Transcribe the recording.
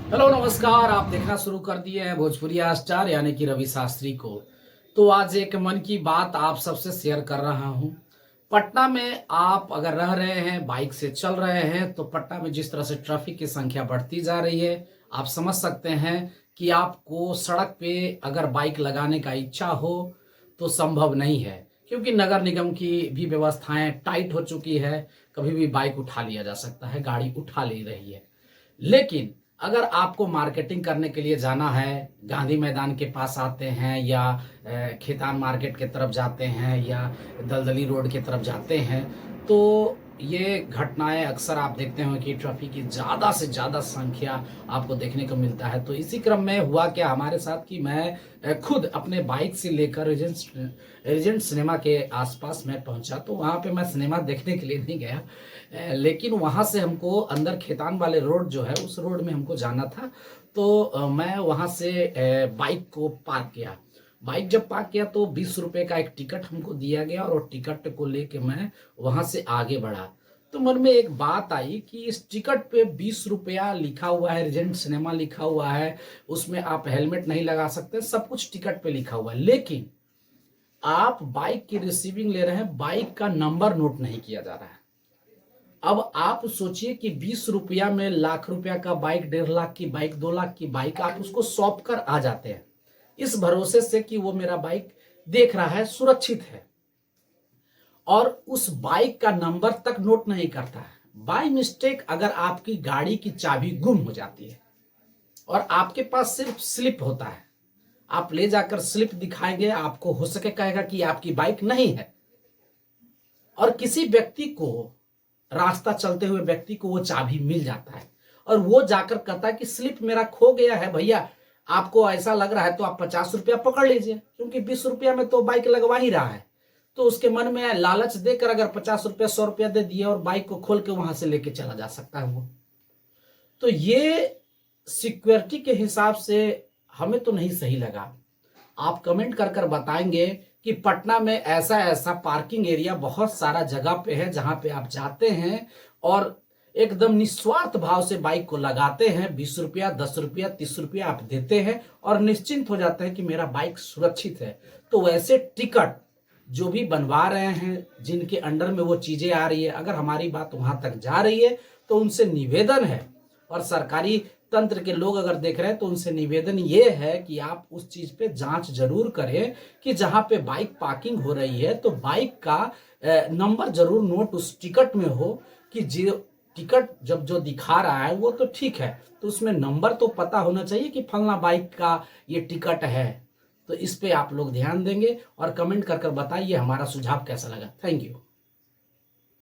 Hello नमस्कार। आप देखना शुरू कर दिए हैं भोजपुरी स्टार यानी कि रवि शास्त्री को। तो आज एक मन की बात आप सबसे शेयर कर रहा हूं। पटना में आप अगर रह रहे हैं, बाइक से चल रहे हैं, तो पटना में जिस तरह से ट्रैफिक की संख्या बढ़ती जा रही है, आप समझ सकते हैं कि आपको सड़क पे अगर बाइक लगाने का इच्छा हो तो संभव नहीं है, क्योंकि नगर निगम की भी व्यवस्थाएं टाइट हो चुकी है। कभी भी बाइक उठा लिया जा सकता है, गाड़ी उठा ले रही है। लेकिन अगर आपको मार्केटिंग करने के लिए जाना है, गांधी मैदान के पास आते हैं या खेतान मार्केट की तरफ जाते हैं या दलदली रोड की तरफ जाते हैं, तो ये घटनाएं अक्सर आप देखते हैं कि ट्रैफिक की ज़्यादा से ज़्यादा संख्या आपको देखने को मिलता है। तो इसी क्रम में हुआ क्या हमारे साथ कि मैं खुद अपने बाइक से लेकर रीजेंट सिनेमा के आसपास मैं पहुंचा। तो वहाँ पे मैं सिनेमा देखने के लिए नहीं गया, लेकिन वहाँ से हमको अंदर खेतान वाले रोड जो है उस रोड में हमको जाना था। तो मैं वहाँ से बाइक को पार्क किया। बाइक जब पार्क किया तो 20 रुपए का एक टिकट हमको दिया गया और वो टिकट को लेके मैं वहाँ से आगे बढ़ा। तो मन में एक बात आई कि इस टिकट पे 20 रुपया लिखा हुआ है, रीजेंट सिनेमा लिखा हुआ है, उसमें आप हेलमेट नहीं लगा सकते, सब कुछ टिकट पे लिखा हुआ है, लेकिन आप बाइक की रिसीविंग ले रहे हैं, बाइक का नंबर नोट नहीं किया जा रहा है। अब आप सोचिए कि 20 रुपया में लाख रुपया का बाइक, 1.5 लाख की बाइक, 2 लाख की बाइक, आप उसको सौंप कर आ जाते हैं इस भरोसे से कि वो मेरा बाइक देख रहा है, सुरक्षित है, और उस बाइक का नंबर तक नोट नहीं करता है। बाय मिस्टेक अगर आपकी गाड़ी की चाबी गुम हो जाती है और आपके पास सिर्फ स्लिप होता है, आप ले जाकर स्लिप दिखाएंगे, आपको हो सके कहेगा कि आपकी बाइक नहीं है, और किसी व्यक्ति को, रास्ता चलते हुए व्यक्ति को वो चाबी मिल जाता है और वो जाकर कहता है कि स्लिप मेरा खो गया है भैया, आपको ऐसा लग रहा है तो आप 50 रुपया पकड़ लीजिए, क्योंकि 20 रुपया में तो बाइक लगवा ही रहा है। तो उसके मन में लालच देकर अगर 50 रुपया, 100 रुपया दे दिए और बाइक को खोल के वहां से लेके चला जा सकता है वो। तो ये सिक्योरिटी के हिसाब से हमें तो नहीं सही लगा। आप कमेंट कर कर बताएंगे कि पटना में ऐसा ऐसा पार्किंग एरिया बहुत सारा जगह पे है जहां पे आप जाते हैं और एकदम निस्वार्थ भाव से बाइक को लगाते हैं, 20 रुपया, 10 रुपया, 30 रुपया आप देते हैं और निश्चिंत हो जाते हैं कि मेरा बाइक सुरक्षित है। तो वैसे टिकट जो भी बनवा रहे हैं, जिनके अंडर में वो चीजें आ रही है, अगर हमारी बात वहां तक जा रही है तो उनसे निवेदन है, और सरकारी तंत्र के लोग अगर देख रहे हैं तो उनसे निवेदन ये है कि आप उस चीज पे जांच जरूर करें कि जहां पे बाइक पार्किंग हो रही है तो बाइक का नंबर जरूर नोट उस टिकट में हो, कि जो टिकट जब जो दिखा रहा है वो तो ठीक है, तो उसमें नंबर तो पता होना चाहिए कि फलना बाइक का ये टिकट है। तो इस पे आप लोग ध्यान देंगे और कमेंट कर कर बताइए हमारा सुझाव कैसा लगा। Thank you.